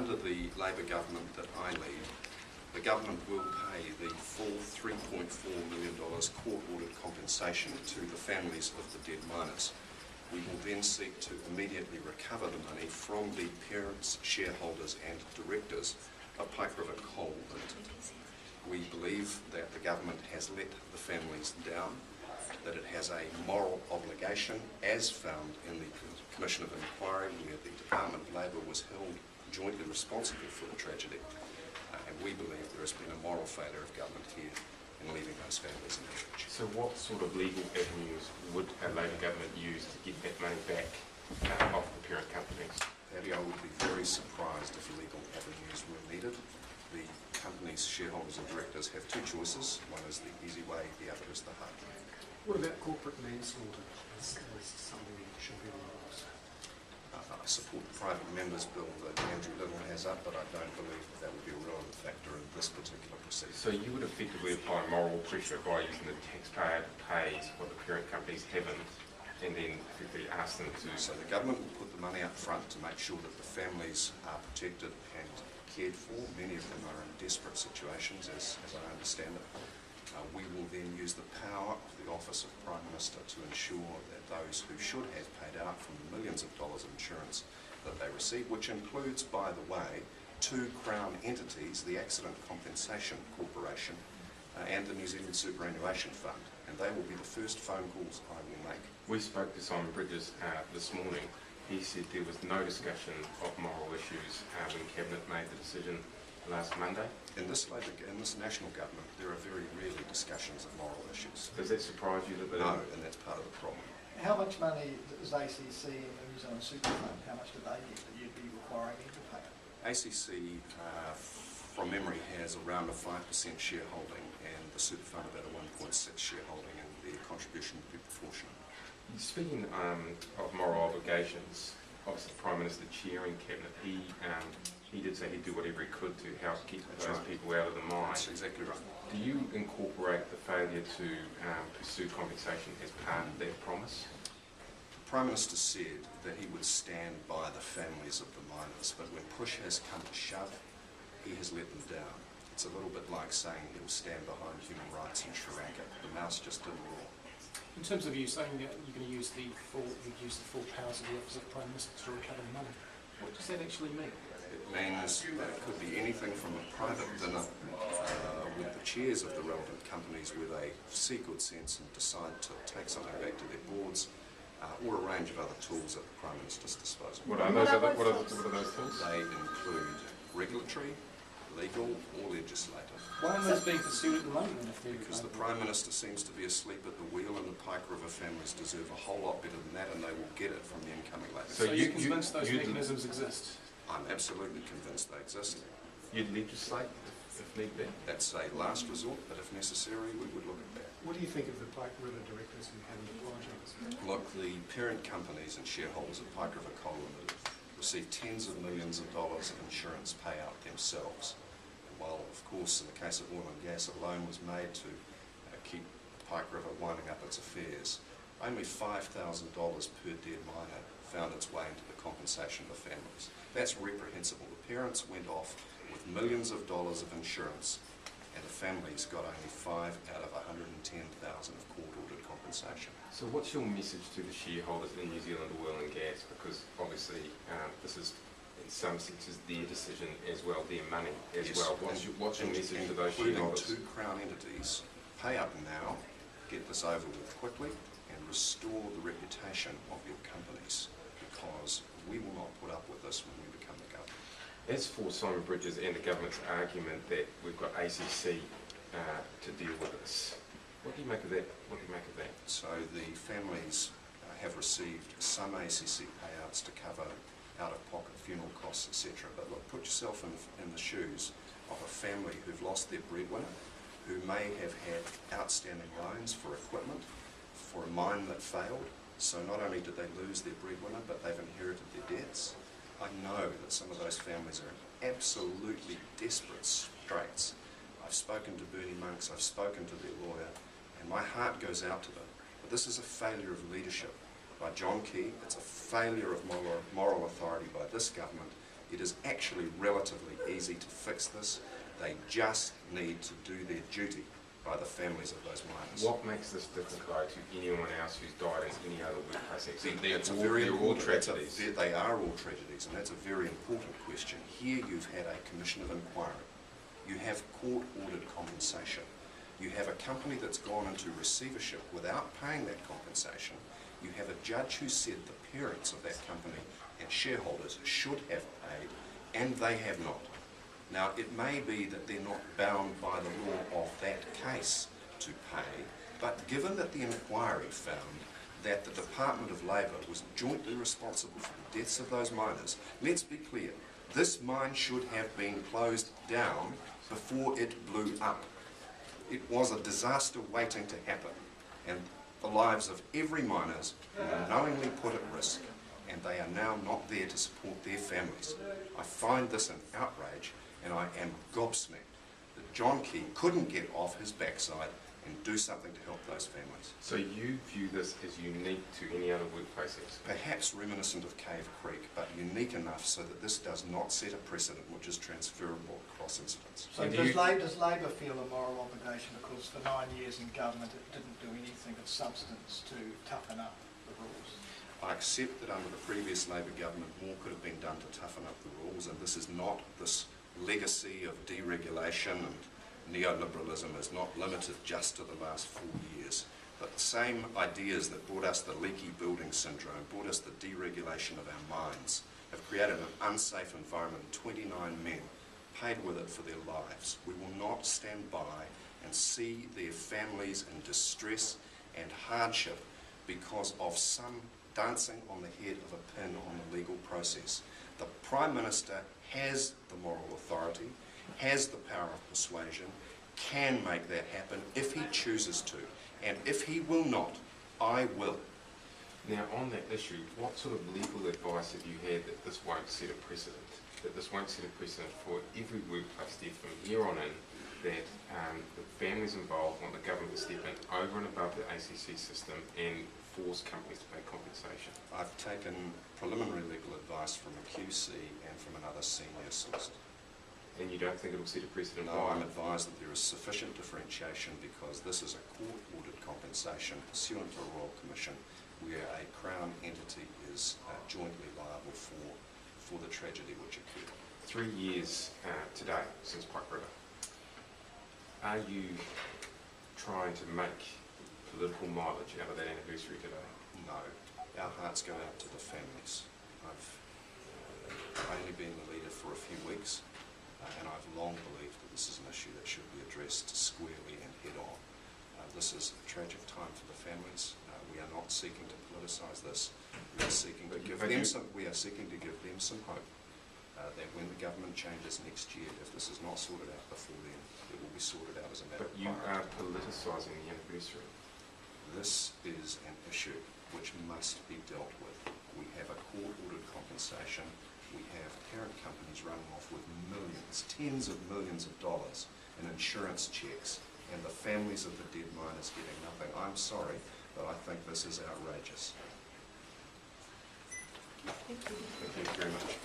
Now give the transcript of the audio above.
under the Labor government that I lead, the government will pay the full $3.4 million court-ordered compensation to the families of the dead miners. We will then seek to immediately recover the money from the parents, shareholders and directors of Pike River Coal Limited. We believe that the government has let the families down, that it has a moral obligation, as found in the Commission of Inquiry, where the Department of Labour was held jointly responsible for the tragedy. And we believe there has been a moral failure of government here in leaving those families in the church. So what sort of legal avenues would a Labor government use to get that money back off the parent companies? Paddy, I would be very surprised if legal avenues were needed. The company's shareholders and directors have two choices. One is the easy way, the other is the hard way. What about corporate manslaughter as something that should be on the rules? I support the private members bill that Andrew Little has up, but I don't believe that would be a relevant factor in this particular proceeding. So you would effectively apply moral pressure by using the taxpayer to pay what the parent companies haven't, and then effectively ask them to... So the government will put the money up front to make sure that the families are protected and cared for. Many of them are in desperate situations, as I understand it. We will then use the power of the Office of Prime Minister to ensure that those who should have paid out from the millions of dollars of insurance that they receive, which includes, by the way, two Crown entities, the Accident Compensation Corporation and the New Zealand Superannuation Fund, and they will be the first phone calls I will make. We spoke to Simon Bridges this morning. He said there was no discussion of moral issues when Cabinet made the decision last Monday. In this national government, there are very rarely discussions of moral issues. Does that surprise you? No, and that's part of the problem. How much money does ACC and the New Zealand Super Fund, how much do they get that you'd be requiring them to pay? ACC, from memory, has around a 5% shareholding, and the Super Fund about a 1.6 shareholding, and their contribution would be proportionate. Speaking of moral obligations, obviously the Prime Minister chairing Cabinet, he did say he'd do whatever he could to help keep those people out of the mine. That's exactly right. Do you incorporate the failure to pursue compensation as part of that promise? The Prime Minister said that he would stand by the families of the miners, but when push has come to shove, he has let them down. It's a little bit like saying he'll stand behind human rights in Sri Lanka. The mouse just didn't roar. In terms of you saying that you're going to use the full powers of the Office of Prime Minister to recover the money, what does that actually mean? It means that it could be anything from a private dinner with the chairs of the relevant companies where they see good sense and decide to take something back to their boards, or a range of other tools at the Prime Minister's disposal. What are those tools? They include regulatory, legal or legislative. Why are those being pursued at the moment? Because the Prime Minister seems to be asleep at the wheel, and the Pike River families deserve a whole lot better than that, and they will get it from the incoming Labor. So you're convinced those mechanisms exist? I'm absolutely convinced they exist. You'd legislate if need be? That's a last resort, but if necessary, we would look at that. What do you think of the Pike River directors who haven't apologised? Look, the parent companies and shareholders of Pike River Coal Limited receive tens of millions of dollars of insurance payout themselves. And while, of course, in the case of oil and gas, a loan was made to keep Pike River winding up its affairs, only $5,000 per dead miner found its way into the compensation of the families. That's reprehensible. The parents went off with millions of dollars of insurance, and the families got only 5 out of 110,000 of court-ordered compensation. So what's your message to the shareholders in New Zealand oil and gas? Because obviously this is, in some senses, their decision as well, their money as well. What's your message to those shareholders? Two Crown entities, pay up now, get this over with quickly, and restore the reputation of your companies, because we will not put up with this when we become the government. As for Simon Bridges and the government's argument that we've got ACC to deal with this, what do you make of that? So the families have received some ACC payouts to cover out-of-pocket funeral costs, etc. But look, put yourself in the shoes of a family who've lost their breadwinner, who may have had outstanding loans for equipment, for a mine that failed. So not only did they lose their breadwinner, but they've inherited their debts. I know that some of those families are in absolutely desperate straits. I've spoken to Bernie Monks, I've spoken to their lawyer, and my heart goes out to them. But this is a failure of leadership by John Key. It's a failure of moral authority by this government It is actually relatively easy to fix this. They just need to do their duty by the families of those miners. What makes this different, though, to anyone else who's died in any other workplace accident? They're all tragedies. They are all tragedies, and that's a very important question. Here you've had a commission of inquiry. You have court-ordered compensation. You have a company that's gone into receivership without paying that compensation. You have a judge who said the parents of that company and shareholders should have paid, and they have not. Now, it may be that they're not bound by the law of that case to pay, but given that the inquiry found that the Department of Labour was jointly responsible for the deaths of those miners, let's be clear, this mine should have been closed down before it blew up. It was a disaster waiting to happen, and the lives of every miners were knowingly put at risk, and they are now not there to support their families. I find this an outrage, and I am gobsmacked that John Key couldn't get off his backside and do something to help those families. So you view this as unique to any other workplace accident? Perhaps reminiscent of Cave Creek, but unique enough so that this does not set a precedent which is transferable across incidents. So does Labour feel a moral obligation? Because for 9 years in government it didn't do anything of substance to toughen up the rules. I accept that under the previous Labour government more could have been done to toughen up the rules, and this is not this legacy of deregulation and neoliberalism is not limited just to the last 4 years. But the same ideas that brought us the leaky building syndrome, brought us the deregulation of our mines, have created an unsafe environment. 29 men paid with it for their lives. We will not stand by and see their families in distress and hardship because of some dancing on the head of a pin on the legal process. The Prime Minister has the moral authority, has the power of persuasion, can make that happen if he chooses to. And if he will not, I will. Now, on that issue, what sort of legal advice have you had that this won't set a precedent? That this won't set a precedent for every workplace death from here on in, that the families involved want the government to step in over and above the ACC system and force companies to pay compensation? I've taken preliminary legal advice from a QC and from another senior solicitor. And you don't think it will set a precedent? No, I'm advised that there is sufficient differentiation because this is a court-ordered compensation pursuant to a Royal Commission where a Crown entity is jointly liable for the tragedy which occurred. 3 years today since Pike River. Are you trying to make political mileage out of that anniversary today? No. Our hearts go out to the families. I've only been the leader for a few weeks, and I've long believed that this is an issue that should be addressed squarely and head-on. This is a tragic time for the families. We are not seeking to politicise this. We are seeking to give them some hope that when the government changes next year, if this is not sorted out before then, it will be sorted out as a matter of priority. But you are politicising the anniversary. This is an issue which must be dealt with. We have a court-ordered compensation. We have parent companies running off with millions, tens of millions of dollars in insurance checks, and the families of the dead miners getting nothing. I'm sorry, but I think this is outrageous. Thank you. Thank you very much.